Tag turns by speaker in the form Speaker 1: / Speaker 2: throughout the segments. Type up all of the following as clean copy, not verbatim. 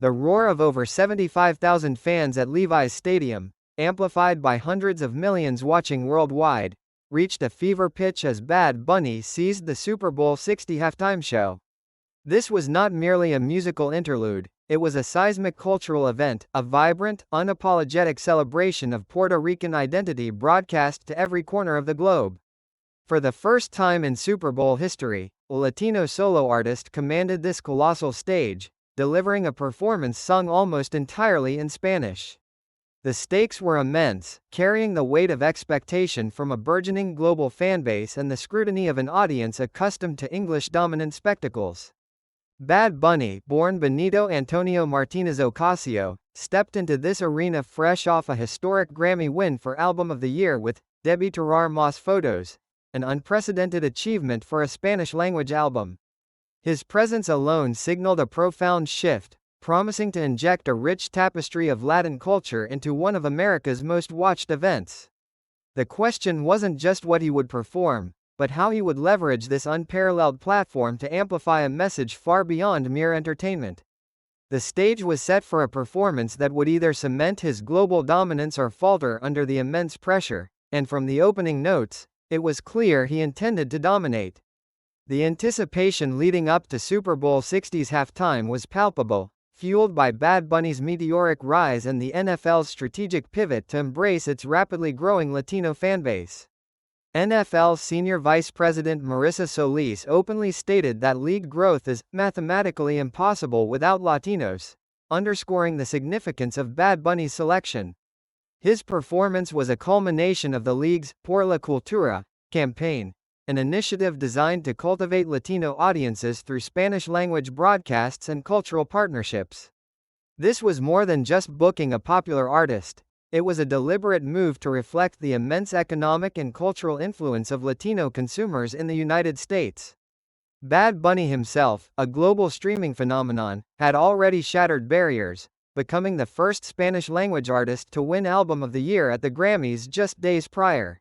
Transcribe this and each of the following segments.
Speaker 1: The roar of over 75,000 fans at Levi's Stadium, amplified by hundreds of millions watching worldwide, reached a fever pitch as Bad Bunny seized the Super Bowl 60 halftime show. This was not merely a musical interlude, it was a seismic cultural event, a vibrant, unapologetic celebration of Puerto Rican identity broadcast to every corner of the globe. For the first time in Super Bowl history, a Latino solo artist commanded this colossal stage, delivering a performance sung almost entirely in Spanish. The stakes were immense, carrying the weight of expectation from a burgeoning global fanbase and the scrutiny of an audience accustomed to English-dominant spectacles. Bad Bunny, born Benito Antonio Martinez Ocasio, stepped into this arena fresh off a historic Grammy win for Album of the Year with Debí Tirar Más Fotos, an unprecedented achievement for a Spanish-language album. His presence alone signaled a profound shift, promising to inject a rich tapestry of Latin culture into one of America's most watched events. The question wasn't just what he would perform, but how he would leverage this unparalleled platform to amplify a message far beyond mere entertainment. The stage was set for a performance that would either cement his global dominance or falter under the immense pressure, and from the opening notes, it was clear he intended to dominate. The anticipation leading up to Super Bowl 60's halftime was palpable, fueled by Bad Bunny's meteoric rise and the NFL's strategic pivot to embrace its rapidly growing Latino fanbase. NFL Senior Vice President Marissa Solis openly stated that league growth is mathematically impossible without Latinos, underscoring the significance of Bad Bunny's selection. His performance was a culmination of the league's Por la Cultura campaign, an initiative designed to cultivate Latino audiences through Spanish-language broadcasts and cultural partnerships. This was more than just booking a popular artist. It was a deliberate move to reflect the immense economic and cultural influence of Latino consumers in the United States. Bad Bunny himself, a global streaming phenomenon, had already shattered barriers, becoming the first Spanish-language artist to win Album of the Year at the Grammys just days prior.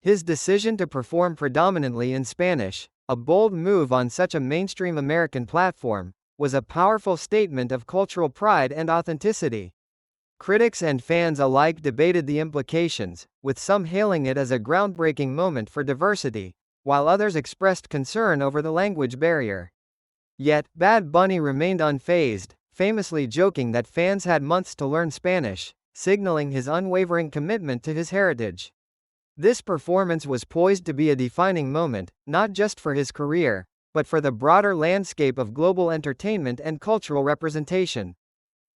Speaker 1: His decision to perform predominantly in Spanish, a bold move on such a mainstream American platform, was a powerful statement of cultural pride and authenticity. Critics and fans alike debated the implications, with some hailing it as a groundbreaking moment for diversity, while others expressed concern over the language barrier. Yet, Bad Bunny remained unfazed, famously joking that fans had months to learn Spanish, signaling his unwavering commitment to his heritage. This performance was poised to be a defining moment, not just for his career, but for the broader landscape of global entertainment and cultural representation.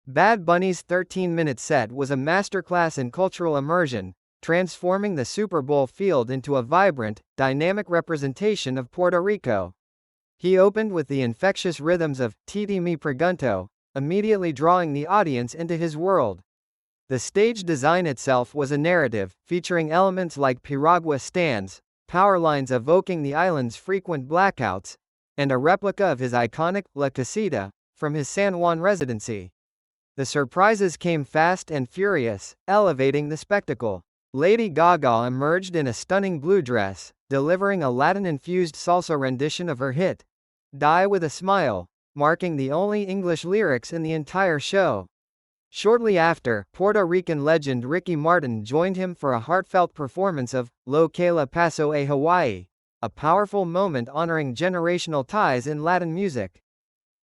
Speaker 1: Bad Bunny's 13-minute set was a masterclass in cultural immersion, transforming the Super Bowl field into a vibrant, dynamic representation of Puerto Rico. He opened with the infectious rhythms of Titi Mi Pregunto, immediately drawing the audience into his world. The stage design itself was a narrative, featuring elements like piragua stands, power lines evoking the island's frequent blackouts, and a replica of his iconic La Casita from his San Juan residency. The surprises came fast and furious, elevating the spectacle. Lady Gaga emerged in a stunning blue dress, delivering a Latin-infused salsa rendition of her hit, Die with a Smile, marking the only English lyrics in the entire show. Shortly after, Puerto Rican legend Ricky Martin joined him for a heartfelt performance of Lo que le pasó a Hawaii, a powerful moment honoring generational ties in Latin music.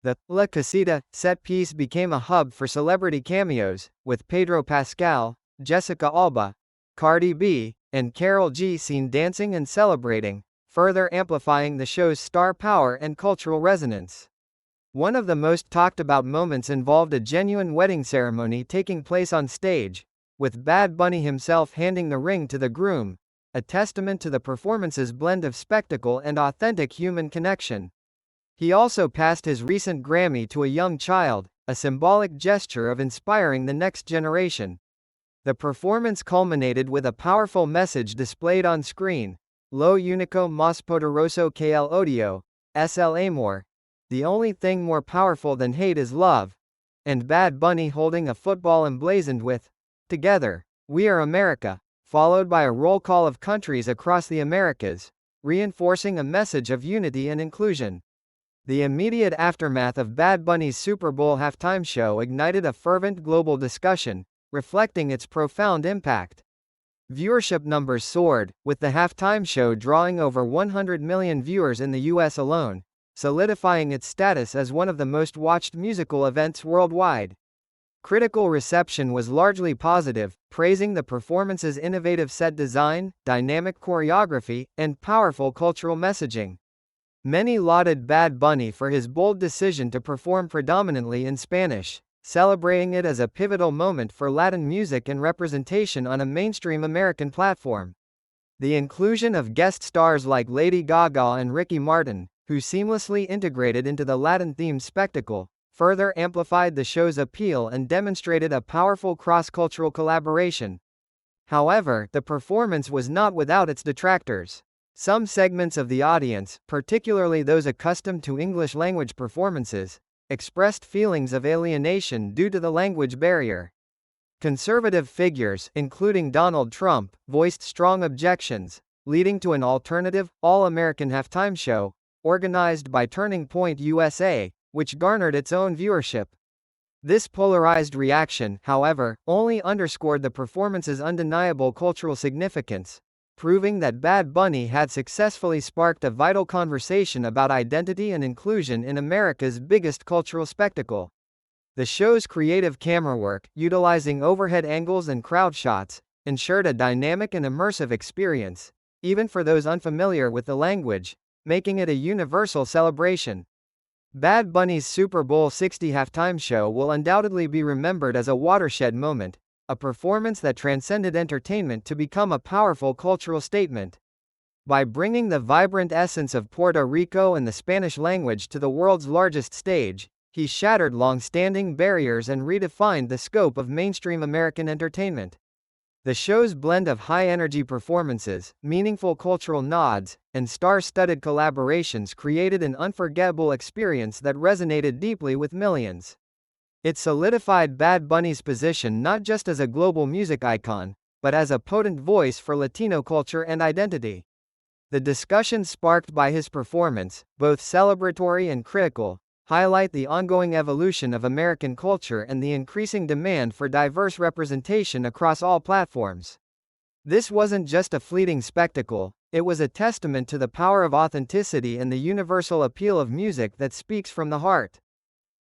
Speaker 1: The La Casita set piece became a hub for celebrity cameos, with Pedro Pascal, Jessica Alba, Cardi B, and Karol G seen dancing and celebrating, further amplifying the show's star power and cultural resonance. One of the most talked about moments involved a genuine wedding ceremony taking place on stage, with Bad Bunny himself handing the ring to the groom, a testament to the performance's blend of spectacle and authentic human connection. He also passed his recent Grammy to a young child, a symbolic gesture of inspiring the next generation. The performance culminated with a powerful message displayed on screen: Lo único más poderoso que el odio es el amor. The only thing more powerful than hate is love. And Bad Bunny holding a football emblazoned with Together, We Are America, followed by a roll call of countries across the Americas, reinforcing a message of unity and inclusion. The immediate aftermath of Bad Bunny's Super Bowl halftime show ignited a fervent global discussion, reflecting its profound impact. Viewership numbers soared, with the halftime show drawing over 100 million viewers in the US alone, solidifying its status as one of the most watched musical events worldwide. Critical reception was largely positive, praising the performance's innovative set design, dynamic choreography, and powerful cultural messaging. Many lauded Bad Bunny for his bold decision to perform predominantly in Spanish, celebrating it as a pivotal moment for Latin music and representation on a mainstream American platform. The inclusion of guest stars like Lady Gaga and Ricky Martin, who seamlessly integrated into the Latin-themed spectacle, further amplified the show's appeal and demonstrated a powerful cross-cultural collaboration. However, the performance was not without its detractors. Some segments of the audience, particularly those accustomed to English-language performances, expressed feelings of alienation due to the language barrier. Conservative figures, including Donald Trump, voiced strong objections, leading to an alternative, all-American halftime show, organized by Turning Point USA, which garnered its own viewership. This polarized reaction, however, only underscored the performance's undeniable cultural significance, proving that Bad Bunny had successfully sparked a vital conversation about identity and inclusion in America's biggest cultural spectacle. The show's creative camera work, utilizing overhead angles and crowd shots, ensured a dynamic and immersive experience, even for those unfamiliar with the language, making it a universal celebration. Bad Bunny's Super Bowl 60 halftime show will undoubtedly be remembered as a watershed moment, a performance that transcended entertainment to become a powerful cultural statement. By bringing the vibrant essence of Puerto Rico and the Spanish language to the world's largest stage, he shattered long-standing barriers and redefined the scope of mainstream American entertainment. The show's blend of high-energy performances, meaningful cultural nods, and star-studded collaborations created an unforgettable experience that resonated deeply with millions. It solidified Bad Bunny's position not just as a global music icon, but as a potent voice for Latino culture and identity. The discussions sparked by his performance, both celebratory and critical, highlight the ongoing evolution of American culture and the increasing demand for diverse representation across all platforms. This wasn't just a fleeting spectacle, it was a testament to the power of authenticity and the universal appeal of music that speaks from the heart.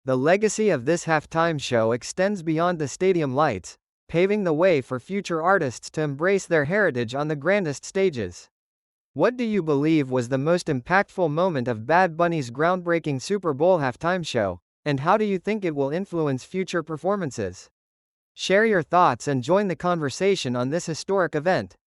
Speaker 1: The legacy of this halftime show extends beyond the stadium lights, paving the way for future artists to embrace their heritage on the grandest stages. What do you believe was the most impactful moment of Bad Bunny's groundbreaking Super Bowl halftime show, and how do you think it will influence future performances? Share your thoughts and join the conversation on this historic event.